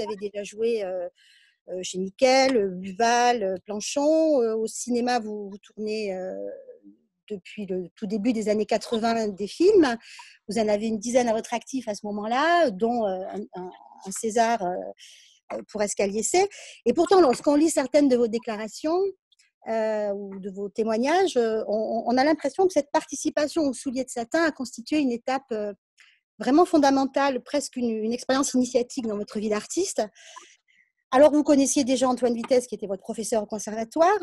avez déjà joué chez Nickel, Buval, Planchon. Au cinéma, vous tournez depuis le tout début des années 80 des films. Vous en avez une dizaine à votre actif à ce moment-là, dont un César pour Escalier C. Et pourtant, lorsqu'on lit certaines de vos déclarations ou de vos témoignages, on a l'impression que cette participation au Soulier de Satin a constitué une étape vraiment fondamentale, presque une expérience initiatique dans votre vie d'artiste. Alors, vous connaissiez déjà Antoine Vitesse, qui était votre professeur au conservatoire.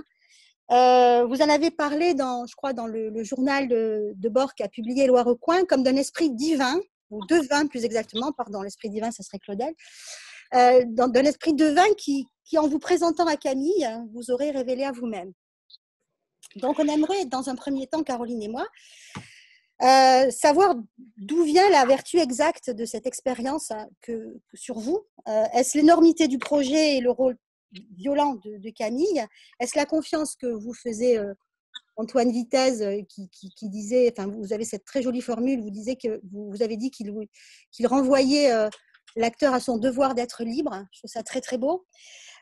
Vous en avez parlé, je crois, dans le journal de bord qu'a publié Éloi Recoin, comme d'un esprit divin, ou devin plus exactement, pardon, l'esprit divin, ça serait Claudel, d'un esprit devin qui, en vous présentant à Camille, vous aurait révélé à vous-même. Donc, on aimerait, dans un premier temps, Caroline et moi, savoir d'où vient la vertu exacte de cette expérience que sur vous. Est-ce l'énormité du projet et le rôle violent de Camille? Est-ce la confiance que vous faisait Antoine Vitesse qui disait, enfin, vous avez cette très jolie formule, vous disiez que vous avez dit qu'il renvoyait l'acteur à son devoir d'être libre. Je trouve ça très très beau.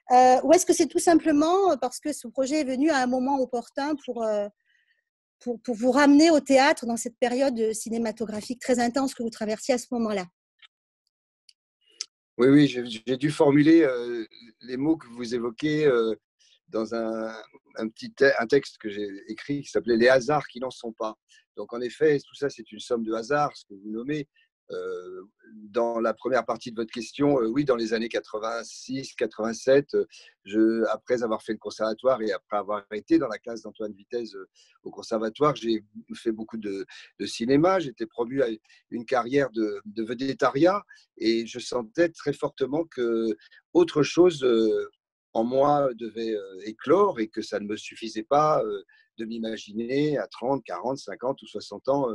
Ou est-ce que c'est tout simplement parce que ce projet est venu à un moment opportun pour vous ramener au théâtre dans cette période cinématographique très intense que vous traversiez à ce moment-là? Oui, oui, j'ai dû formuler les mots que vous évoquez dans un texte que j'ai écrit qui s'appelait Les hasards qui n'en sont pas. Donc, en effet, tout ça, c'est une somme de hasards, ce que vous nommez. Dans la première partie de votre question, oui, dans les années 86, 87, après avoir fait le conservatoire et après avoir été dans la classe d'Antoine Vitesse au conservatoire, j'ai fait beaucoup de cinéma. J'étais promu à une carrière de vedettariat et je sentais très fortement que autre chose en moi devait éclore et que ça ne me suffisait pas de m'imaginer à 30, 40, 50 ou 60 ans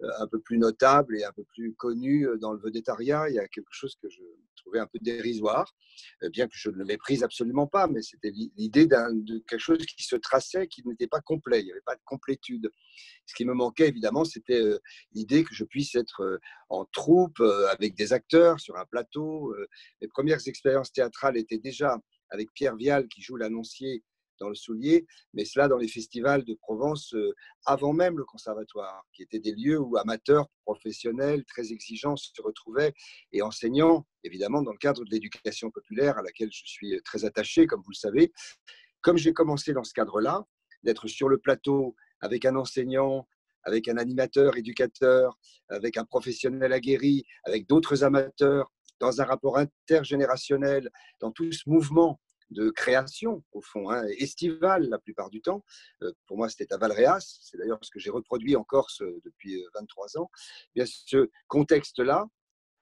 un peu plus notable et un peu plus connu dans le vedettariat. Il y a quelque chose que je trouvais un peu dérisoire, bien que je ne le méprise absolument pas, mais c'était l'idée de quelque chose qui se traçait, qui n'était pas complet, il n'y avait pas de complétude. Ce qui me manquait, évidemment, c'était l'idée que je puisse être en troupe, avec des acteurs, sur un plateau. Mes premières expériences théâtrales étaient déjà avec Pierre Vial, qui joue l'annoncier dans le Soulier, mais cela dans les festivals de Provence avant même le conservatoire, qui étaient des lieux où amateurs, professionnels, très exigeants se retrouvaient et enseignants, évidemment, dans le cadre de l'éducation populaire à laquelle je suis très attaché, comme vous le savez. Comme j'ai commencé dans ce cadre-là, d'être sur le plateau avec un enseignant, avec un animateur, éducateur, avec un professionnel aguerri, avec d'autres amateurs, dans un rapport intergénérationnel, dans tout ce mouvement de création, au fond, hein, estival la plupart du temps. Pour moi, c'était à Valréas. C'est d'ailleurs ce que j'ai reproduit en Corse depuis 23 ans. Bien, ce contexte-là,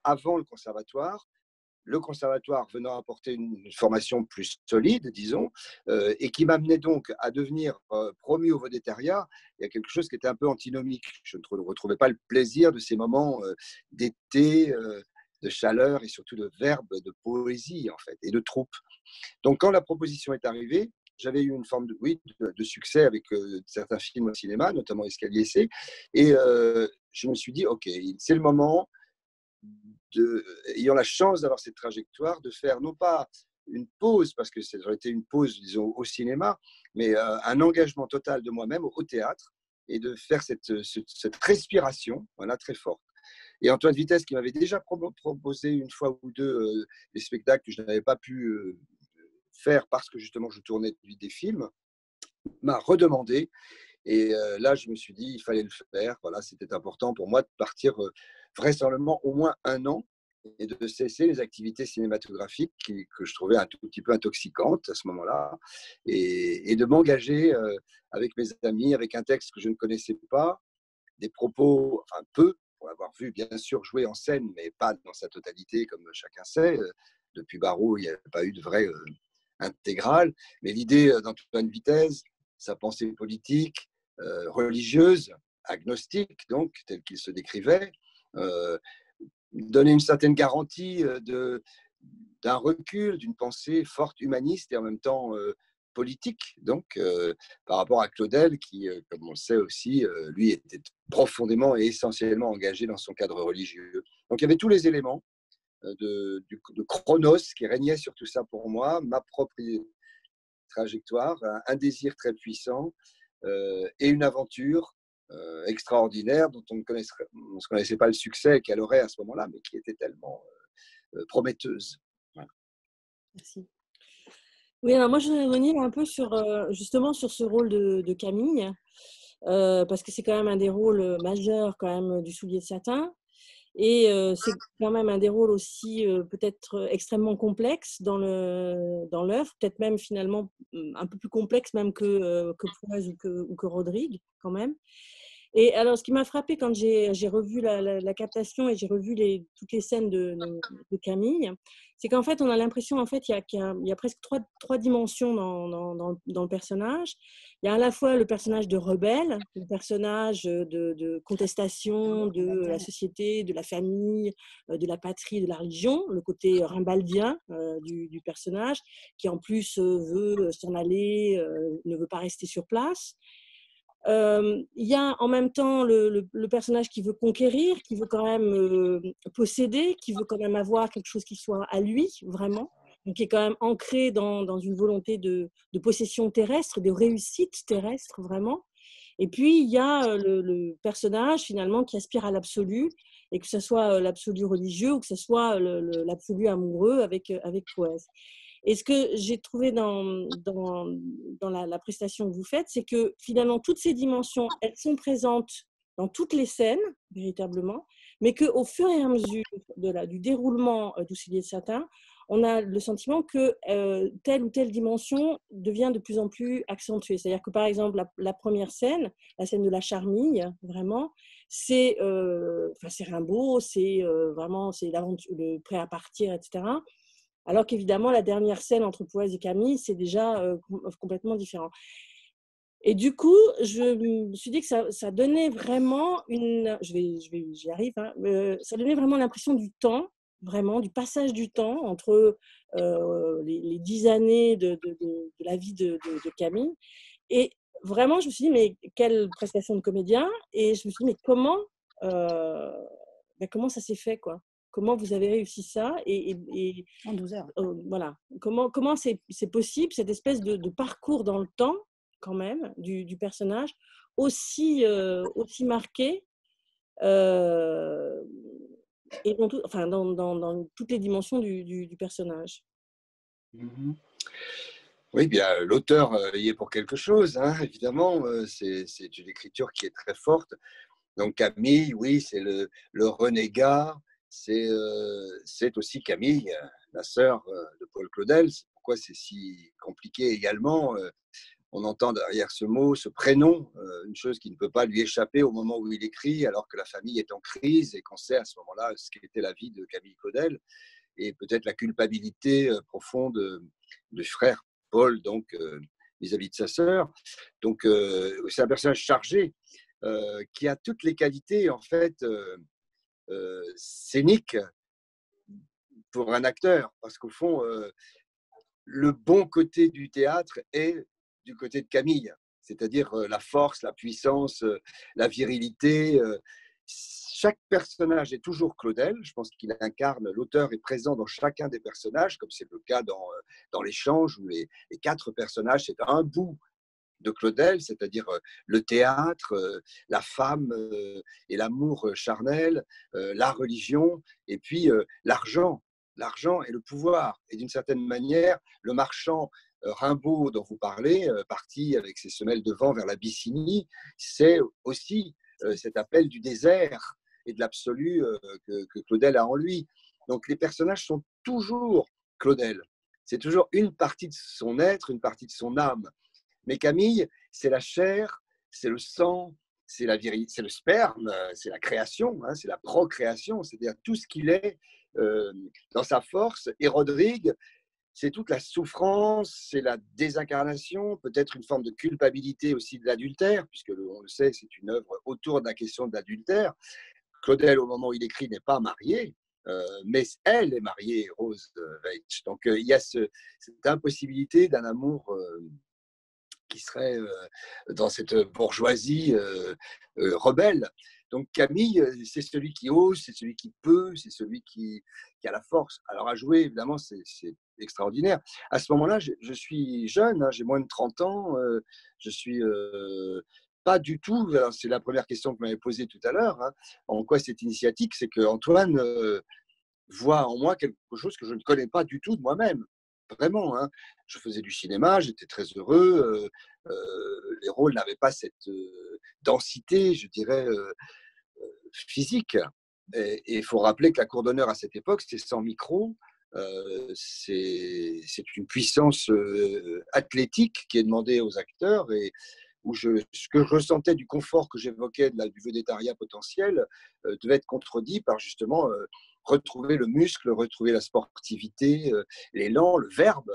avant le conservatoire venant apporter une formation plus solide, disons, et qui m'amenait donc à devenir promu au vedettariat, il y a quelque chose qui était un peu antinomique. Je ne retrouvais pas le plaisir de ces moments d'été, de chaleur et surtout de verbe, de poésie, en fait, et de troupe. Donc, quand la proposition est arrivée, j'avais eu une forme de succès avec certains films au cinéma, notamment Escalier C. Et je me suis dit, OK, c'est le moment, ayant la chance d'avoir cette trajectoire, de faire non pas une pause, parce que ça aurait été une pause, disons, au cinéma, mais un engagement total de moi-même au théâtre et de faire cette respiration, voilà, très forte. Et Antoine Vitesse, qui m'avait déjà proposé une fois ou deux des spectacles que je n'avais pas pu faire parce que justement je tournais des films, m'a redemandé. Et là, je me suis dit, il fallait le faire. Voilà, c'était important pour moi de partir vraisemblablement au moins un an et de cesser les activités cinématographiques que je trouvais un tout petit peu intoxicantes à ce moment-là et de m'engager avec mes amis, avec un texte que je ne connaissais pas, des propos, enfin peu, pour l'avoir vu bien sûr jouer en scène, mais pas dans sa totalité, comme chacun sait. Depuis Barrault, il n'y a pas eu de vraie intégrale. Mais l'idée d'Antoine Vitesse, sa pensée politique, religieuse, agnostique, donc, telle qu'il se décrivait, donnait une certaine garantie d'un recul, d'une pensée forte, humaniste et en même temps politique, donc par rapport à Claudel, qui, comme on le sait aussi, lui était profondément et essentiellement engagé dans son cadre religieux. Donc il y avait tous les éléments de Chronos qui régnait sur tout ça pour moi, ma propre trajectoire, un désir très puissant et une aventure extraordinaire dont on ne connaissait pas le succès qu'elle aurait à ce moment-là, mais qui était tellement prometteuse. Voilà. Merci. Oui, alors moi je voudrais revenir un peu sur justement sur ce rôle de Camille, parce que c'est quand même un des rôles majeurs quand même du Soulier de satin. Et c'est quand même un des rôles aussi peut-être extrêmement complexe dans l'œuvre, peut-être même finalement un peu plus complexe même que Prouaz ou que Rodrigue quand même. Et alors, ce qui m'a frappé quand j'ai revu la captation et j'ai revu toutes les scènes de Camille, c'est qu'en fait, on a l'impression qu'il y a presque trois dimensions dans le personnage. Il y a à la fois le personnage de rebelle, le personnage de contestation de la société, de la famille, de la patrie, de la religion, le côté rimbaldien du personnage, qui en plus veut s'en aller, ne veut pas rester sur place. Il y a en même temps le personnage qui veut conquérir, qui veut quand même posséder, qui veut quand même avoir quelque chose qui soit à lui, vraiment, donc qui est quand même ancré dans une volonté de possession terrestre, de réussite terrestre, vraiment. Et puis, il y a le personnage, finalement, qui aspire à l'absolu, et que ce soit l'absolu religieux ou que ce soit l'absolu amoureux avec Prouaz. Et ce que j'ai trouvé dans la prestation que vous faites, c'est que finalement, toutes ces dimensions, elles sont présentes dans toutes les scènes, véritablement, mais qu'au fur et à mesure du déroulement du Soulier de satin, on a le sentiment que telle ou telle dimension devient de plus en plus accentuée. C'est-à-dire que, par exemple, la première scène, la scène de la charmille, vraiment, c'est Rimbaud, c'est vraiment le prêt à partir, etc. Alors qu'évidemment, la dernière scène entre Prouaz et Camille, c'est déjà complètement différent. Et du coup, je me suis dit que ça donnait vraiment j'y arrive, hein, ça donnait vraiment l'impression du temps, vraiment, du passage du temps entre les 10 années de la vie de Camille. Et vraiment, je me suis dit, mais quelle prestation de comédien! Et je me suis dit, mais comment ça s'est fait, quoi? Comment vous avez réussi ça en 12 heures. Voilà. Comment c'est possible, cette espèce de parcours dans le temps, quand même, du personnage, aussi marqué, et dans toutes les dimensions du personnage. Mm-hmm. Oui, bien, l'auteur y est pour quelque chose, hein, évidemment. C'est une écriture qui est très forte. Donc Camille, oui, c'est le renégat. C'est aussi Camille, la sœur de Paul Claudel. C'est pourquoi c'est si compliqué également. On entend derrière ce mot, ce prénom, une chose qui ne peut pas lui échapper au moment où il écrit, alors que la famille est en crise et qu'on sait à ce moment-là ce qu'était la vie de Camille Claudel et peut-être la culpabilité profonde du frère Paul, donc vis-à-vis de sa sœur. Donc c'est un personnage chargé qui a toutes les qualités en fait scéniques pour un acteur, parce qu'au fond, le bon côté du théâtre est du côté de Camille, c'est-à-dire la force, la puissance, la virilité. Chaque personnage est toujours Claudel. Je pense qu'il incarne, l'auteur est présent dans chacun des personnages, comme c'est le cas dans l'échange, où les 4 personnages, c'est un bout de Claudel, c'est-à-dire le théâtre, la femme et l'amour charnel, la religion, et puis l'argent et le pouvoir. Et d'une certaine manière, le marchand Rimbaud dont vous parlez, parti avec ses semelles de vent vers l'Abyssinie, c'est aussi cet appel du désert et de l'absolu que Claudel a en lui. Donc les personnages sont toujours Claudel. C'est toujours une partie de son être, une partie de son âme. Mais Camille, c'est la chair, c'est le sang, c'est c'est le sperme, c'est la création, hein, c'est la procréation, c'est-à-dire tout ce qu'il est dans sa force. Et Rodrigue, c'est toute la souffrance, c'est la désincarnation, peut-être une forme de culpabilité aussi de l'adultère, puisque on le sait, c'est une œuvre autour de la question de l'adultère. Claudel, au moment où il écrit, n'est pas marié, mais elle est mariée, Rose Weitsch. Donc il y a cette impossibilité d'un amour qui serait dans cette bourgeoisie rebelle. Donc Camille, c'est celui qui ose, c'est celui qui peut, c'est celui qui a la force. Alors à jouer, évidemment, c'est extraordinaire. À ce moment-là, je suis jeune, hein, j'ai moins de 30 ans, je suis pas du tout, c'est la première question que vous m'avez posée tout à l'heure, hein, en quoi c'est initiatique, c'est que Antoine voit en moi quelque chose que je ne connais pas du tout de moi-même. Vraiment, hein. Je faisais du cinéma, j'étais très heureux. Les rôles n'avaient pas cette densité, je dirais, physique. Et il faut rappeler que la cour d'honneur à cette époque, c'était sans micro. C'est une puissance athlétique qui est demandée aux acteurs et où ce que je ressentais du confort que j'évoquais du vedettariat potentiel devait être contredit par justement retrouver le muscle, retrouver la sportivité, l'élan, le verbe,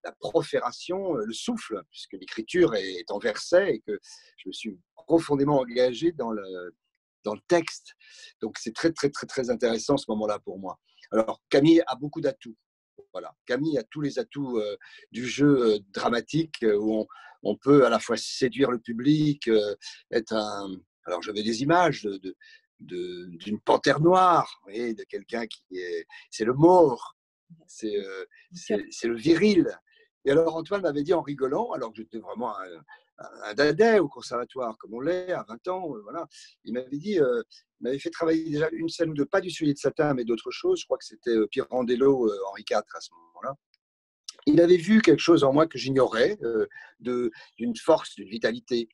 la profération, le souffle, puisque l'écriture est en verset et que je me suis profondément engagé dans le texte. Donc c'est très, très, très, très intéressant ce moment-là pour moi. Alors Camille a beaucoup d'atouts. Voilà. Camille a tous les atouts du jeu dramatique où on peut à la fois séduire le public, être un. Alors j'avais des images d'une panthère noire, vous voyez, de quelqu'un qui est. C'est le mort, c'est le viril. Et alors Antoine m'avait dit en rigolant, alors que j'étais vraiment un dadais au conservatoire, comme on l'est, à 20 ans, voilà. Il m'avait dit, il m'avait fait travailler déjà une scène ou deux, pas du Soulier de Satin, mais d'autres choses. Je crois que c'était Pirandello, Henri IV à ce moment-là. Il avait vu quelque chose en moi que j'ignorais, d'une force, d'une vitalité.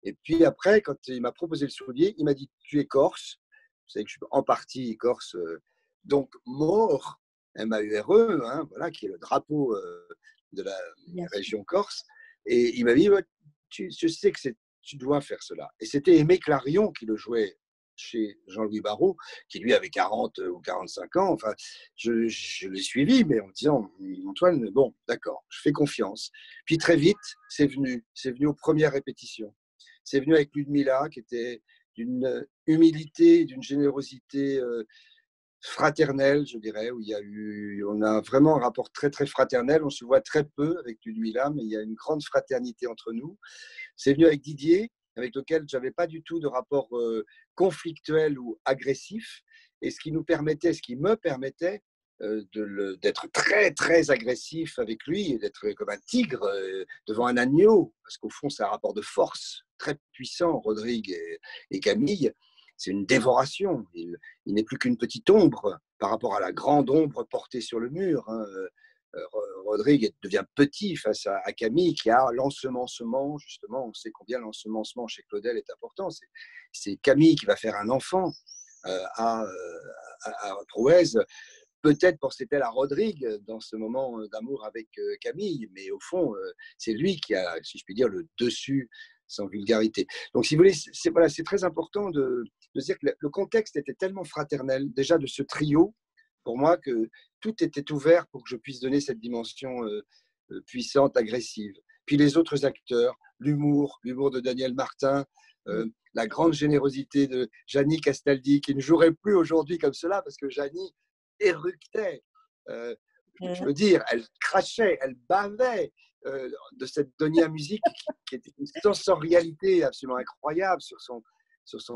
Et puis après, quand il m'a proposé le soulier, il m'a dit, tu es corse. Vous savez que je suis en partie corse. Donc, Maure, M-A-U-R-E, hein, voilà, qui est le drapeau de la région corse. Et il m'a dit, ouais, je sais que tu dois faire cela. Et c'était Aimé Clarion qui le jouait chez Jean-Louis Barrault, qui lui avait 40 ou 45 ans. Enfin, je l'ai suivi, mais en disant, Antoine, bon, d'accord, je fais confiance. Puis très vite, c'est venu aux premières répétitions. C'est venu avec Ludmilla, qui était d'une humilité, d'une générosité fraternelle, je dirais, où on a vraiment un rapport très, très fraternel. On se voit très peu avec Ludmilla, mais il y a une grande fraternité entre nous. C'est venu avec Didier, avec lequel je n'avais pas du tout de rapport conflictuel ou agressif, et ce qui me permettait d'être très, très agressif avec lui, et d'être comme un tigre devant un agneau, parce qu'au fond, c'est un rapport de force très puissant, Rodrigue et Camille. C'est une dévoration. Il n'est plus qu'une petite ombre par rapport à la grande ombre portée sur le mur, hein. Rodrigue devient petit face à Camille qui a l'ensemencement, justement. On sait combien l'ensemencement chez Claudel est important. C'est Camille qui va faire un enfant à Prouez. Peut-être pensait-elle à Rodrigue dans ce moment d'amour avec Camille, mais au fond, c'est lui qui a, si je puis dire, le dessus sans vulgarité. Donc, si vous voulez, c'est très important de dire que le contexte était tellement fraternel, déjà de ce trio, pour moi, que tout était ouvert pour que je puisse donner cette dimension puissante, agressive. Puis les autres acteurs, l'humour de Daniel Martin, la grande générosité de Janie Castaldi, qui ne jouerait plus aujourd'hui comme cela, parce que Janie éructait. Je veux dire, elle crachait, elle bavait de cette Donia Musique qui était une sensorialité absolument incroyable sur son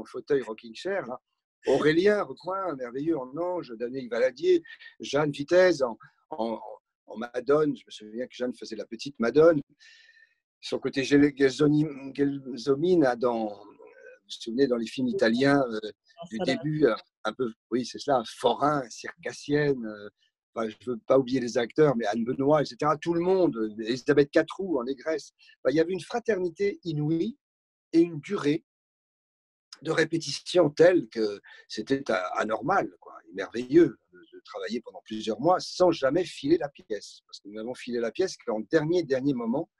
fauteuil rocking chair. Là. Aurélien Recoin, merveilleux en ange, Daniel Valadier, Jeanne Vitesse en Madone. Je me souviens que Jeanne faisait la petite Madone. Son côté Gelsomine, vous vous souvenez, dans les films italiens du début, un peu, oui, c'est cela, forain, circassienne. Enfin, je ne veux pas oublier les acteurs, mais Anne Benoît, etc. Tout le monde, Elisabeth Quatroux en négresse. Enfin, il y avait une fraternité inouïe et une durée de répétition telle que c'était anormal, quoi, et merveilleux de travailler pendant plusieurs mois sans jamais filer la pièce. Parce que nous n'avons filé la pièce qu'en dernier moment.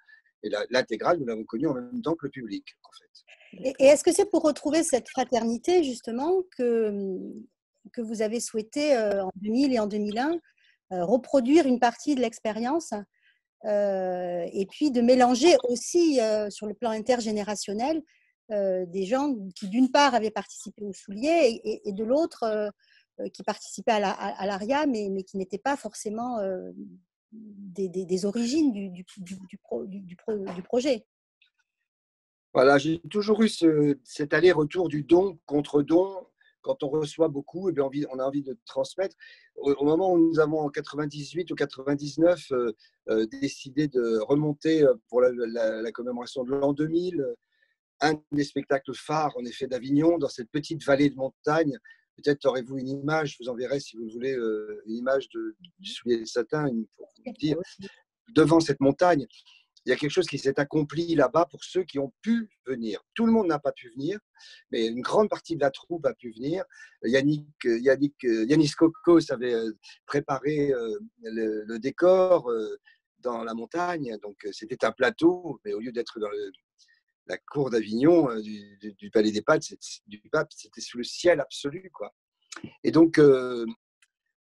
Et l'intégrale, nous l'avons connue en même temps que le public, en fait. Et est-ce que c'est pour retrouver cette fraternité, justement, que vous avez souhaité, en 2000 et en 2001, reproduire une partie de l'expérience et puis de mélanger aussi, sur le plan intergénérationnel, des gens qui, d'une part, avaient participé au Soulier et de l'autre, qui participaient à l'ARIA, mais qui n'étaient pas forcément des origines du projet. Voilà, j'ai toujours eu cet aller-retour du don contre don. Quand on reçoit beaucoup, eh bien, on a envie de transmettre. Au moment où nous avons en 98 ou 99 décidé de remonter pour la commémoration de l'an 2000, un des spectacles phares en effet d'Avignon, dans cette petite vallée de montagne. Peut-être aurez-vous une image, je vous enverrai si vous le voulez, une image du soulier de satin pour vous dire, devant cette montagne. Il y a quelque chose qui s'est accompli là-bas pour ceux qui ont pu venir. Tout le monde n'a pas pu venir, mais une grande partie de la troupe a pu venir. Yanis Kokos avait préparé le décor dans la montagne, donc c'était un plateau, mais au lieu d'être dans la cour d'Avignon, du Palais des Papes, c'était sous le ciel absolu, quoi. Et donc,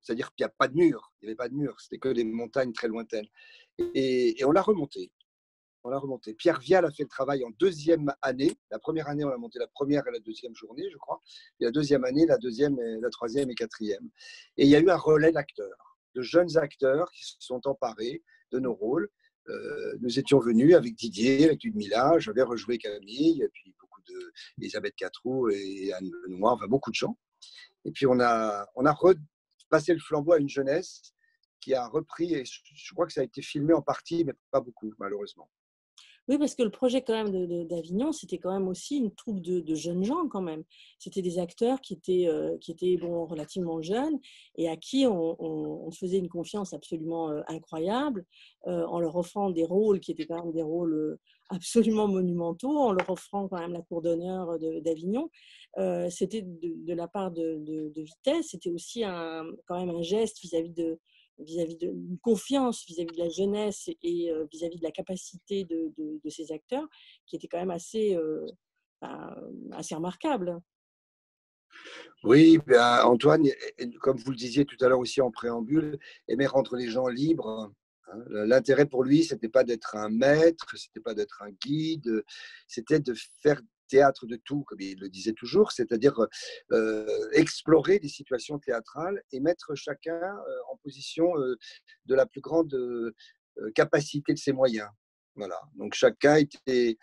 c'est-à-dire qu'il n'y a pas de mur, il n'y avait pas de mur, c'était que des montagnes très lointaines. Et on l'a remonté. Pierre Vial a fait le travail en deuxième année. La première année, on a monté la première et la deuxième journée, je crois. Et la deuxième année, la deuxième, la troisième et quatrième. Et il y a eu un relais d'acteurs, de jeunes acteurs qui se sont emparés de nos rôles. Nous étions venus avec Didier, avec Ludmilla, j'avais rejoué Camille, et puis beaucoup de Elisabeth Catroux et Anne Lenoir, enfin beaucoup de gens. Et puis on a repassé le flambeau à une jeunesse qui a repris, et je crois que ça a été filmé en partie, mais pas beaucoup, malheureusement. Oui, parce que le projet quand même d'Avignon, c'était quand même aussi une troupe de jeunes gens quand même. C'était des acteurs qui étaient bon, relativement jeunes et à qui on faisait une confiance absolument incroyable en leur offrant des rôles qui étaient quand même des rôles absolument monumentaux, en leur offrant quand même la cour d'honneur d'Avignon. C'était de la part de Vitesse, c'était aussi quand même un geste vis-à-vis de une confiance vis-à-vis de la jeunesse et vis-à-vis de la capacité de ces acteurs qui était quand même assez remarquable. Oui, ben Antoine, comme vous le disiez tout à l'heure aussi en préambule, aimait rendre les gens libres. Hein. L'intérêt pour lui, c'était pas d'être un maître, c'était pas d'être un guide, c'était de faire théâtre de tout, comme il le disait toujours, c'est-à-dire explorer des situations théâtrales et mettre chacun en position de la plus grande capacité de ses moyens. Voilà. Donc chacun était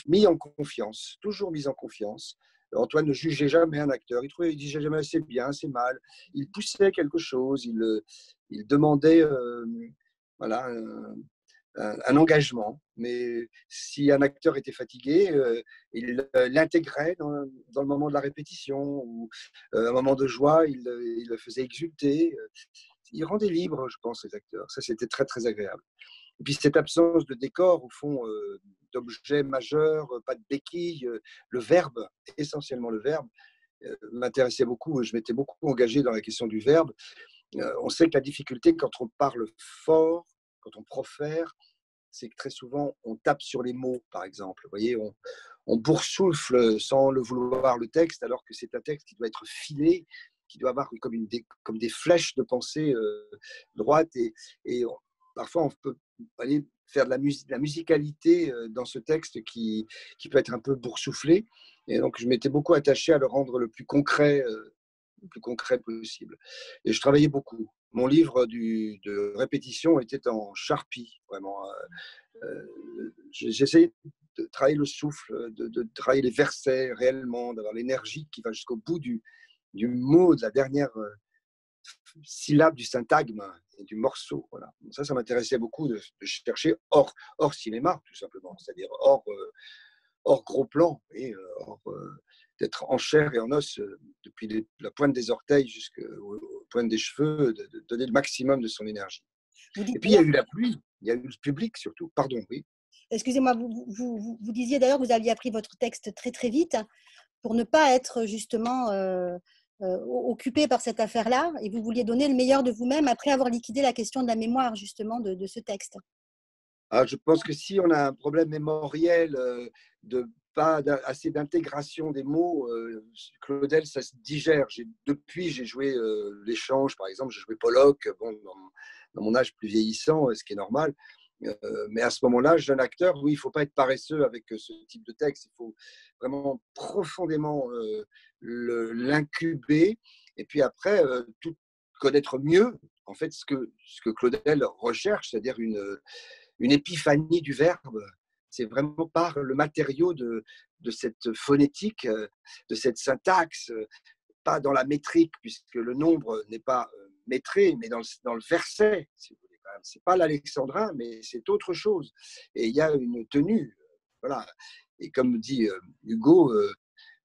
mis en confiance, toujours mis en confiance. Antoine ne jugeait jamais un acteur. Il disait jamais c'est bien, c'est mal. Il poussait quelque chose. Il demandait voilà, un engagement. Mais si un acteur était fatigué, il l'intégrait dans le moment de la répétition ou un moment de joie, il le faisait exulter. Il rendait libre, je pense, les acteurs. Ça, c'était très, très agréable. Et puis cette absence de décor, au fond, d'objets majeurs, pas de béquilles, le verbe, essentiellement le verbe, m'intéressait beaucoup. Je m'étais beaucoup engagé dans la question du verbe. On sait que la difficulté quand on parle fort, quand on profère, c'est que très souvent, on tape sur les mots, par exemple. Vous voyez, on boursoufle sans le vouloir le texte, alors que c'est un texte qui doit être filé, qui doit avoir comme des flèches de pensée droite. Et parfois, on peut aller faire de la musicalité dans ce texte qui peut être un peu boursouflé. Et donc, je m'étais beaucoup attaché à le rendre le plus concret possible. Et je travaillais beaucoup. Mon livre de répétition était en Sharpie, vraiment. J'essayais de travailler le souffle, de travailler les versets réellement, d'avoir l'énergie qui va jusqu'au bout du mot, de la dernière syllabe du syntagme et du morceau. Voilà. Ça m'intéressait beaucoup de chercher hors cinéma, tout simplement, c'est-à-dire hors gros plan, et d'être en chair et en os depuis la pointe des orteils jusqu'aux pointes des cheveux, de donner le maximum de son énergie. Et puis il y a eu la pluie, il y a eu le public surtout. Pardon, oui. Excusez-moi, vous disiez d'ailleurs que vous aviez appris votre texte très très vite pour ne pas être justement occupé par cette affaire-là et vous vouliez donner le meilleur de vous-même après avoir liquidé la question de la mémoire justement de ce texte. Ah, je pense que si on a un problème mémoriel de pas assez d'intégration des mots, Claudel, ça se digère. Depuis, j'ai joué l'échange, par exemple, j'ai joué Pollock, bon, dans mon âge plus vieillissant, ce qui est normal. Mais à ce moment-là, jeune acteur, oui, il ne faut pas être paresseux avec ce type de texte. Il faut vraiment profondément l'incuber. Et puis après, tout connaître mieux, en fait, ce que Claudel recherche, c'est-à-dire une épiphanie du verbe, c'est vraiment par le matériau de cette phonétique, de cette syntaxe, pas dans la métrique, puisque le nombre n'est pas métré, mais dans le verset, si vous voulez. C'est pas l'alexandrin, mais c'est autre chose. Et il y a une tenue, voilà. Et comme dit Hugo,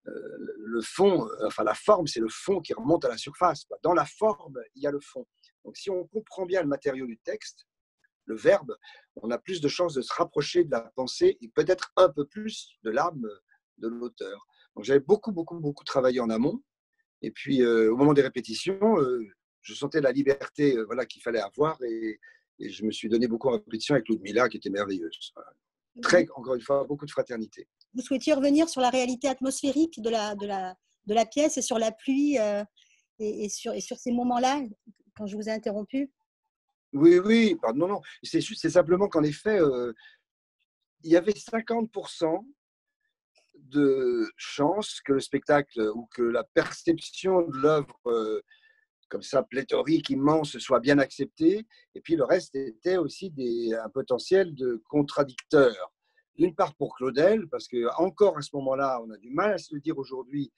le fond, enfin la forme, c'est le fond qui remonte à la surface. Dans la forme, il y a le fond. Donc si on comprend bien le matériau du texte, le verbe, on a plus de chances de se rapprocher de la pensée et peut-être un peu plus de l'âme de l'auteur. Donc j'avais beaucoup travaillé en amont. Et puis au moment des répétitions, je sentais la liberté voilà, qu'il fallait avoir et je me suis donné beaucoup en répétition avec Ludmilla qui était merveilleuse. Voilà. Encore une fois, beaucoup de fraternité. Vous souhaitiez revenir sur la réalité atmosphérique de la pièce et sur la pluie et sur ces moments-là, quand je vous ai interrompu? Oui, pardon, non. C'est simplement qu'en effet, il y avait 50% de chances que le spectacle ou que la perception de l'œuvre comme ça, pléthorique, immense, soit bien acceptée. Et puis le reste était aussi un potentiel de contradicteur. D'une part pour Claudel, parce qu'encore à ce moment-là, on a du mal à se le dire aujourd'hui.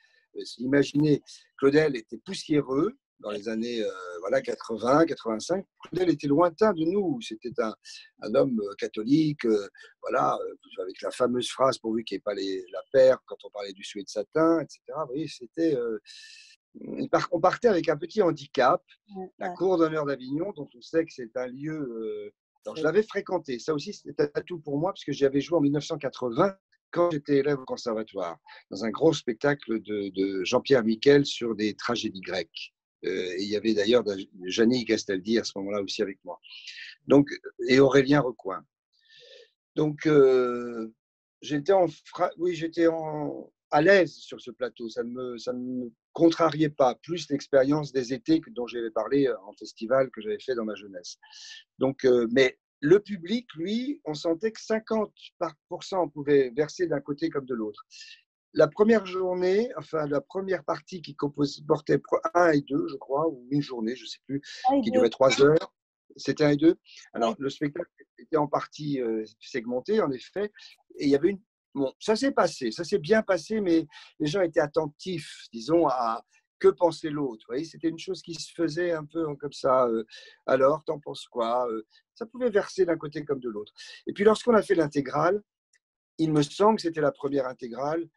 Imaginez, Claudel était poussiéreux dans les années voilà, 80, 85. Claudel était lointain de nous. C'était un homme catholique, voilà, avec la fameuse phrase pourvu qu'il n'y ait pas la paire quand on parlait du souhait de satin, etc. Vous voyez, c'était... on partait avec un petit handicap, la Cour d'honneur d'Avignon, dont on sait que c'est un lieu. Alors, je l'avais fréquenté. Ça aussi, c'était un atout pour moi, puisque j'y avais joué en 1980, quand j'étais élève au conservatoire, dans un gros spectacle de Jean-Pierre Miquel sur des tragédies grecques. Et il y avait d'ailleurs Janine Castaldi à ce moment-là aussi avec moi. Donc, et Aurélien Recoing. Donc, j'étais à l'aise sur ce plateau. Ça ne me contrariait pas, plus l'expérience des étés dont j'avais parlé en festival que j'avais fait dans ma jeunesse. Donc, mais le public, lui, on sentait que 50% pouvait verser d'un côté comme de l'autre. La première journée, enfin la première partie qui portait 1 et 2, je crois, ou une journée, je ne sais plus, qui durait 3 heures. C'était 1 et 2. Alors, le spectacle était en partie segmenté, en effet, et il y avait Bon, ça s'est bien passé, mais les gens étaient attentifs, disons, à que pensait l'autre. Vous voyez, c'était une chose qui se faisait un peu comme ça. Alors, t'en penses quoi? Ça pouvait verser d'un côté comme de l'autre. Et puis, lorsqu'on a fait l'intégrale, il me semble que c'était la première intégrale,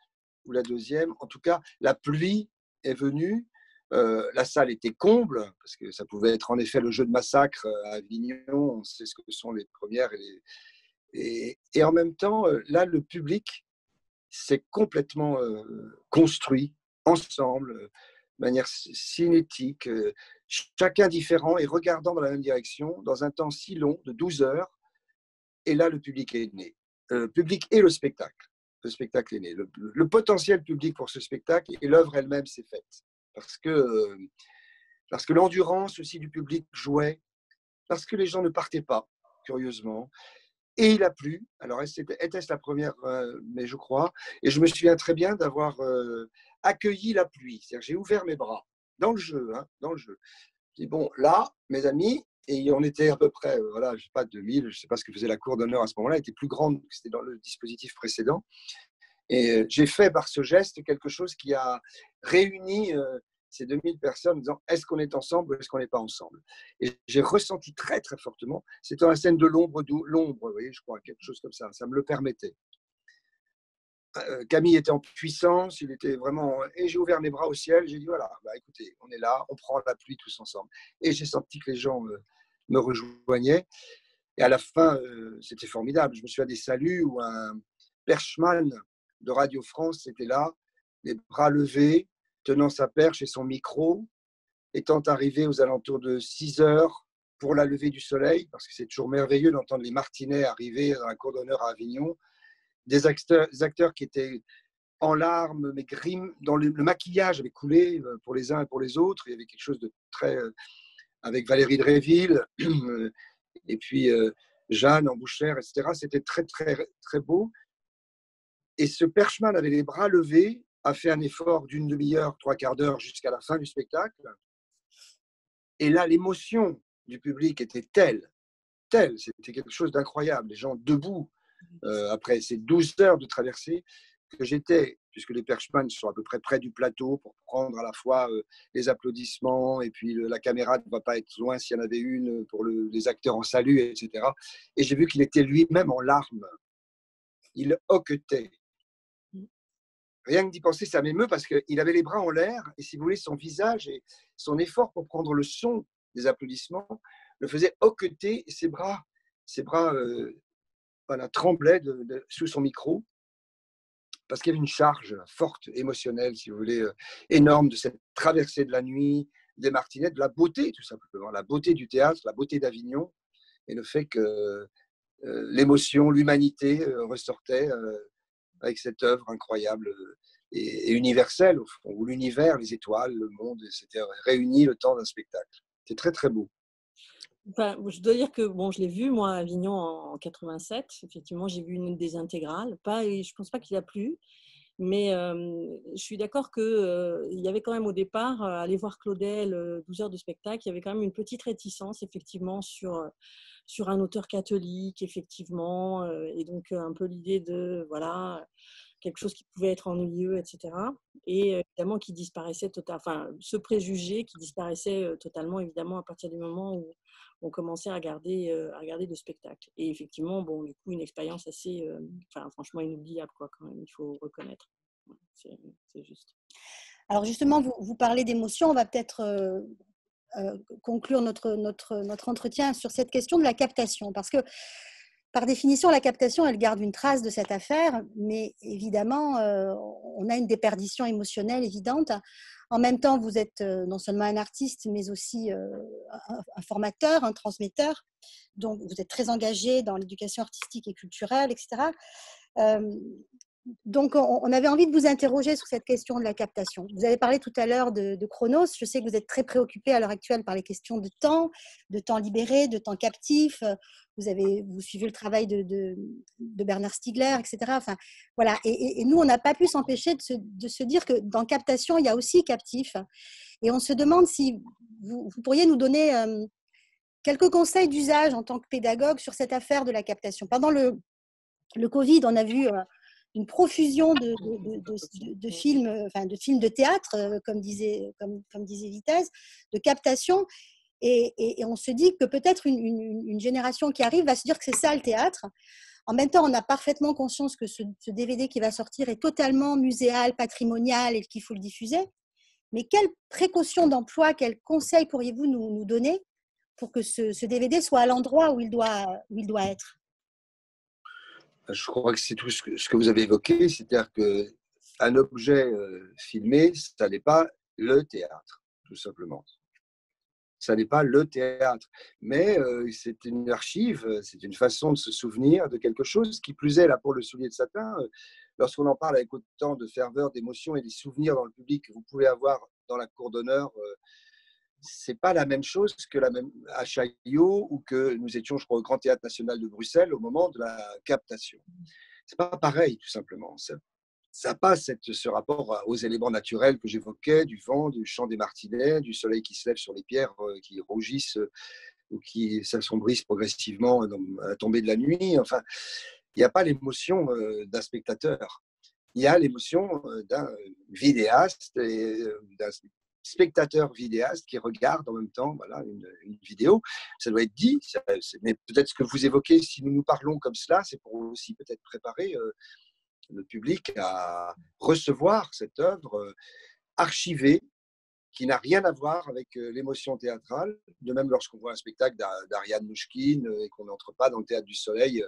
ou la deuxième. En tout cas, la pluie est venue. La salle était comble, parce que ça pouvait être en effet le jeu de massacre à Avignon. On sait ce que sont les premières. Et en même temps, là, le public s'est complètement construit ensemble, de manière cinétique, chacun différent et regardant dans la même direction, dans un temps si long, de 12 heures. Et là, le public est né. Le public et le spectacle. Le spectacle est né. Le potentiel public pour ce spectacle et l'œuvre elle-même s'est faite. Parce que l'endurance aussi du public jouait, parce que les gens ne partaient pas, curieusement. Et il a plu. Alors, était-ce la première, mais je crois. Et je me souviens très bien d'avoir accueilli la pluie. C'est-à-dire, j'ai ouvert mes bras dans le jeu. Dans le jeu. Je dis, bon, là, mes amis, et on était à peu près, voilà, je sais pas, 2000, je ne sais pas ce que faisait la cour d'honneur à ce moment-là, elle était plus grande que c'était dans le dispositif précédent. Et j'ai fait par ce geste quelque chose qui a réuni ces 2000 personnes en disant est-ce qu'on est ensemble ou est-ce qu'on n'est pas ensemble. Et j'ai ressenti très très fortement, c'était dans la scène de l'ombre, vous voyez, je crois, quelque chose comme ça me le permettait. Camille était en puissance, il était vraiment. Et j'ai ouvert mes bras au ciel, j'ai dit voilà, écoutez, on est là, on prend la pluie tous ensemble. Et j'ai senti que les gens me rejoignaient. Et à la fin, c'était formidable. Je me suis à des saluts où un perchman de Radio France était là, les bras levés, tenant sa perche et son micro, étant arrivé aux alentours de 6 heures pour la levée du soleil, parce que c'est toujours merveilleux d'entendre les martinets arriver dans la cour d'honneur à Avignon, des acteurs qui étaient en larmes, mais dont le maquillage avait coulé pour les uns et pour les autres. Il y avait quelque chose de très... avec Valérie Dréville, et puis Jeanne Embouchère, etc. C'était très, très, très beau. Et ce perchman avait les bras levés, a fait un effort d'une demi-heure, 3/4 d'heure jusqu'à la fin du spectacle. Et là, l'émotion du public était telle, c'était quelque chose d'incroyable. Les gens debout, après ces 12 heures de traversée, que j'étais, puisque les perchemans sont à peu près près du plateau pour prendre à la fois les applaudissements et puis la caméra ne va pas être loin s'il y en avait une pour les acteurs en salut, etc. Et j'ai vu qu'il était lui-même en larmes. Il hoquetait. Rien que d'y penser, ça m'émeut parce qu'il avait les bras en l'air et si vous voulez, son visage et son effort pour prendre le son des applaudissements le faisait hoqueter ses bras voilà, tremblaient sous son micro. Parce qu'il y avait une charge forte, émotionnelle, si vous voulez, énorme de cette traversée de la nuit, des martinettes, de la beauté, tout simplement, la beauté du théâtre, la beauté d'Avignon, et le fait que l'émotion, l'humanité ressortait avec cette œuvre incroyable et universelle, au fond, où l'univers, les étoiles, le monde, s'étaient réunis le temps d'un spectacle. C'est très, très beau. Enfin, je dois dire que bon, je l'ai vu, moi, à Avignon en 87. Effectivement, j'ai vu une des intégrales. Je ne pense pas qu'il a plu. Mais je suis d'accord qu'il y avait quand même au départ, aller voir Claudel, 12 heures de spectacle, il y avait quand même une petite réticence, effectivement, sur un auteur catholique, effectivement, et donc un peu l'idée de, voilà, quelque chose qui pouvait être ennuyeux, etc. Et évidemment, qui disparaissait totalement, enfin, ce préjugé qui disparaissait totalement, évidemment, à partir du moment où on commençait à regarder le spectacle. Et effectivement, bon, du coup, une expérience assez, enfin, franchement, inoubliable, quoi, quand même, il faut reconnaître. C'est juste. Alors justement, vous parlez d'émotion, on va peut-être conclure notre entretien sur cette question de la captation, parce que par définition, la captation, elle garde une trace de cette affaire, mais évidemment, on a une déperdition émotionnelle évidente. En même temps, vous êtes non seulement un artiste, mais aussi un formateur, un transmetteur. Donc, vous êtes très engagé dans l'éducation artistique et culturelle, etc. Donc, on avait envie de vous interroger sur cette question de la captation. Vous avez parlé tout à l'heure de Chronos. Je sais que vous êtes très préoccupé à l'heure actuelle par les questions de temps libéré, de temps captif. Vous suivez le travail de Bernard Stiegler, etc. Enfin, voilà. Et nous, on n'a pas pu s'empêcher de se dire que dans captation, il y a aussi captif. Et on se demande si vous pourriez nous donner quelques conseils d'usage en tant que pédagogue sur cette affaire de la captation. Pendant le Covid, on a vu une profusion de films, enfin de films de théâtre, comme disait Vitesse, de captation. Et on se dit que peut-être une génération qui arrive va se dire que c'est ça le théâtre. En même temps, on a parfaitement conscience que ce DVD qui va sortir est totalement muséal, patrimonial et qu'il faut le diffuser. Mais quelles précautions d'emploi, quels conseils pourriez-vous nous donner pour que ce DVD soit à l'endroit où il doit être? Je crois que c'est tout ce que vous avez évoqué, c'est-à-dire qu'un objet filmé, ça n'est pas le théâtre, tout simplement. Ça n'est pas le théâtre, mais c'est une archive, c'est une façon de se souvenir de quelque chose. Qui plus est, là, pour le Soulier de Satin, lorsqu'on en parle avec autant de ferveur, d'émotion et des souvenirs dans le public que vous pouvez avoir dans la cour d'honneur, c'est pas la même chose que à Chaillot ou que nous étions, je crois, au Grand Théâtre National de Bruxelles au moment de la captation. C'est pas pareil, tout simplement. Ça n'a pas ce rapport aux éléments naturels que j'évoquais, du vent, du chant des martinets, du soleil qui se lève sur les pierres qui rougissent ou qui s'assombrissent progressivement à la tombée de la nuit. Enfin, il n'y a pas l'émotion d'un spectateur. Il y a l'émotion d'un vidéaste et d'un spectateur vidéaste qui regarde en même temps voilà, une vidéo. Ça doit être dit, mais peut-être ce que vous évoquez, si nous nous parlons comme cela, c'est pour aussi peut-être préparer le public à recevoir cette œuvre archivée qui n'a rien à voir avec l'émotion théâtrale. De même, lorsqu'on voit un spectacle d'Ariane Nouchkine et qu'on n'entre pas dans le Théâtre du Soleil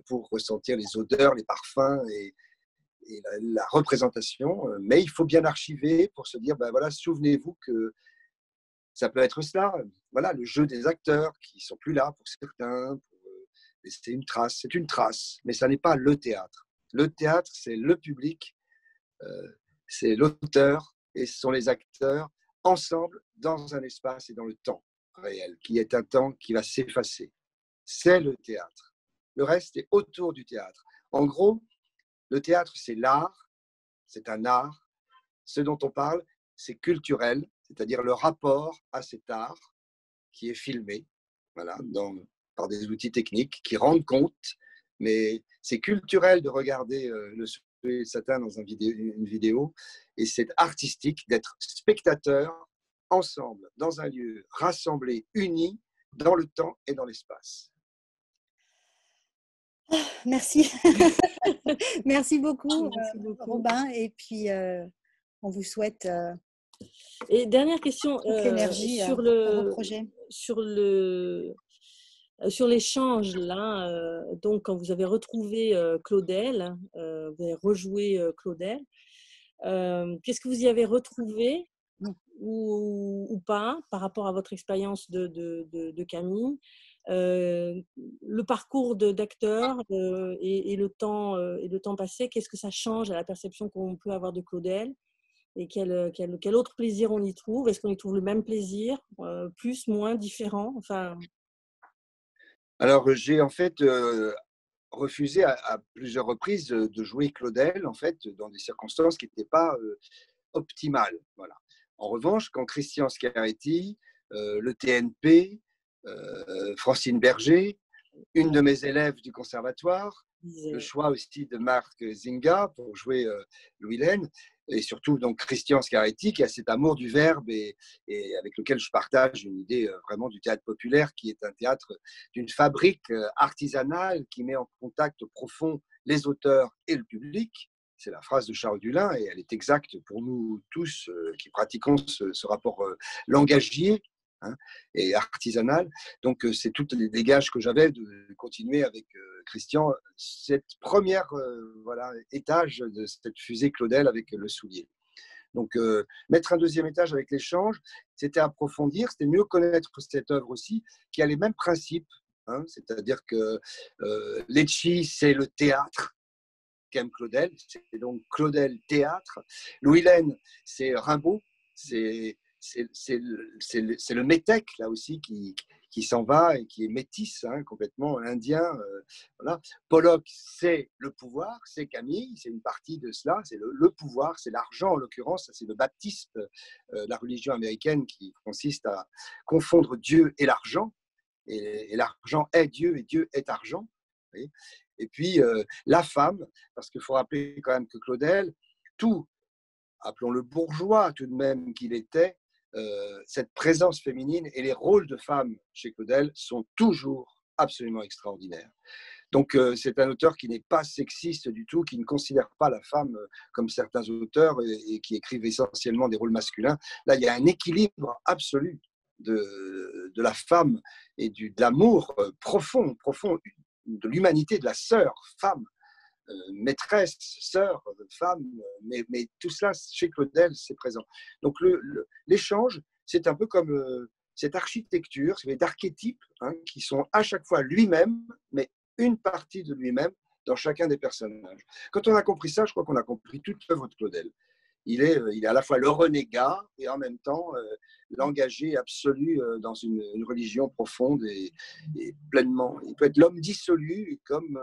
pour ressentir les odeurs, les parfums et la représentation. Mais il faut bien archiver pour se dire, ben voilà, souvenez-vous que ça peut être cela. Voilà, le jeu des acteurs qui sont plus là pour certains. C'est une trace, mais ça n'est pas le théâtre. Le théâtre, c'est le public, c'est l'auteur et ce sont les acteurs ensemble dans un espace et dans le temps réel, qui est un temps qui va s'effacer. C'est le théâtre. Le reste est autour du théâtre. En gros, le théâtre, c'est l'art, c'est un art. Ce dont on parle, c'est culturel, c'est-à-dire le rapport à cet art qui est filmé, voilà, par des outils techniques qui rendent compte, mais c'est culturel de regarder le Soulier de Satin dans une vidéo, et c'est artistique d'être spectateur ensemble, dans un lieu, rassemblés, unis, dans le temps et dans l'espace. Merci. Merci beaucoup, Merci beaucoup. Robin. Et puis, on vous souhaite Et dernière question toute l'énergie sur pour vos projets. sur l'échange là. Donc, quand vous avez retrouvé Claudel, vous avez rejoué Claudel. Qu'est-ce que vous y avez retrouvé ou pas par rapport à votre expérience de Camille? Le parcours d'acteur et le temps passé, qu'est-ce que ça change à la perception qu'on peut avoir de Claudel? Et quel autre plaisir on y trouve? Est-ce qu'on y trouve le même plaisir, plus, moins, différent? Enfin... Alors, j'ai en fait refusé à plusieurs reprises de jouer Claudel, en fait, dans des circonstances qui n'étaient pas optimales. Voilà. En revanche, quand Christian Schiaretti, le TNP, Francine Berger, une de mes élèves du conservatoire, le choix aussi de Marc Zinga pour jouer Louis Laine, et surtout donc Christian Schiaretti qui a cet amour du verbe et avec lequel je partage une idée vraiment du théâtre populaire qui est un théâtre d'une fabrique artisanale qui met en contact profond les auteurs et le public. C'est la phrase de Charles Dullin et elle est exacte pour nous tous qui pratiquons ce rapport langagier, hein, et artisanal. Donc, c'est tous les dégages que j'avais de continuer avec Christian cette première étage de cette fusée Claudel avec le Soulier. Donc, mettre un deuxième étage avec l'échange, c'était approfondir, c'était mieux connaître cette œuvre aussi, qui a les mêmes principes, hein, c'est-à-dire que Lecce, c'est le théâtre qu'aime Claudel, c'est donc Claudel théâtre. Louis Laine, c'est Rimbaud, c'est le métèque, là aussi, qui s'en va et qui est métisse, hein, complètement indien. Voilà. Pollock, c'est le pouvoir, c'est Camille, c'est une partie de cela, c'est le pouvoir, c'est l'argent en l'occurrence, c'est le baptiste, la religion américaine qui consiste à confondre Dieu et l'argent, et l'argent est Dieu et Dieu est argent. Vous voyez. Et puis la femme, parce qu'il faut rappeler quand même que Claudel, tout, appelons-le bourgeois tout de même qu'il était, cette présence féminine et les rôles de femmes chez Claudel sont toujours absolument extraordinaires. Donc c'est un auteur qui n'est pas sexiste du tout, qui ne considère pas la femme comme certains auteurs et qui écrivent essentiellement des rôles masculins. Là, il y a un équilibre absolu de la femme et de l'amour profond de l'humanité, de la sœur, femme, maîtresse, sœur, femme, mais tout cela, chez Claudel, c'est présent. Donc l'échange, c'est un peu comme cette architecture, c'est d'archétypes, hein, qui sont à chaque fois lui-même, mais une partie de lui-même dans chacun des personnages. Quand on a compris ça, je crois qu'on a compris toute l'œuvre de Claudel. Il est à la fois le renégat et en même temps l'engagé absolu dans une religion profonde et pleinement. Il peut être l'homme dissolu comme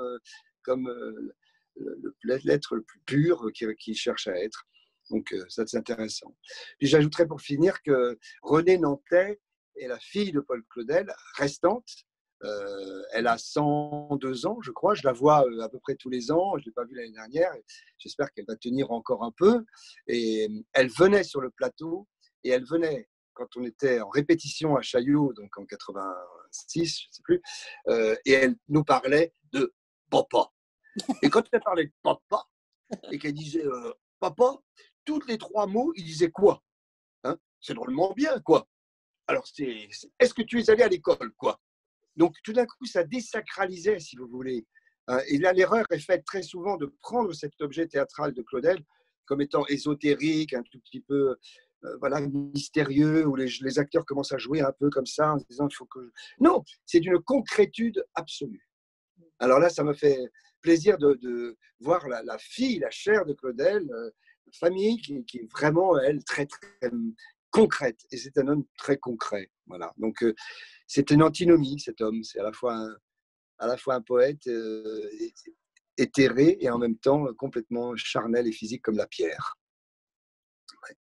l'être le plus pur qu'il cherche à être. Donc ça, c'est intéressant. Puis j'ajouterais pour finir que Renée Nantais est la fille de Paul Claudel, restante. Elle a 102 ans, je crois. Je la vois à peu près tous les ans. Je ne l'ai pas vue l'année dernière. J'espère qu'elle va tenir encore un peu. Et elle venait sur le plateau et elle venait, quand on était en répétition à Chaillot, donc en 86, je ne sais plus, et elle nous parlait de papa. Et quand elle parlait de papa et qu'elle disait papa, tous les trois mots, il disait quoi, hein? C'est drôlement bien, quoi. Alors, est-ce que tu es allé à l'école, quoi? Donc, tout d'un coup, ça désacralisait, si vous voulez. Et là, l'erreur est faite très souvent de prendre cet objet théâtral de Claudel comme étant ésotérique, un tout petit peu voilà, mystérieux, où les acteurs commencent à jouer un peu comme ça, en se disant, il faut que... Non, c'est d'une concrétude absolue. Alors là, ça me fait plaisir de voir la fille, la chair de Claudel, famille qui est vraiment, elle, très, très concrète. Et c'est un homme très concret. Voilà. Donc, c'est une antinomie, cet homme. C'est à la fois un poète éthéré et en même temps complètement charnel et physique comme la pierre. Ouais.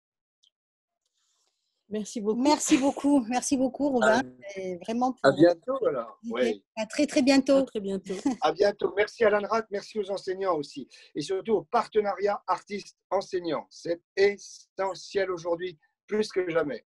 Merci beaucoup. Merci beaucoup, Robin. Et vraiment à bientôt alors. Ouais. À très très bientôt. À très bientôt. À bientôt. Merci à l'ANRAC, merci aux enseignants aussi. Et surtout au partenariat artistes-enseignants. C'est essentiel aujourd'hui, plus que jamais.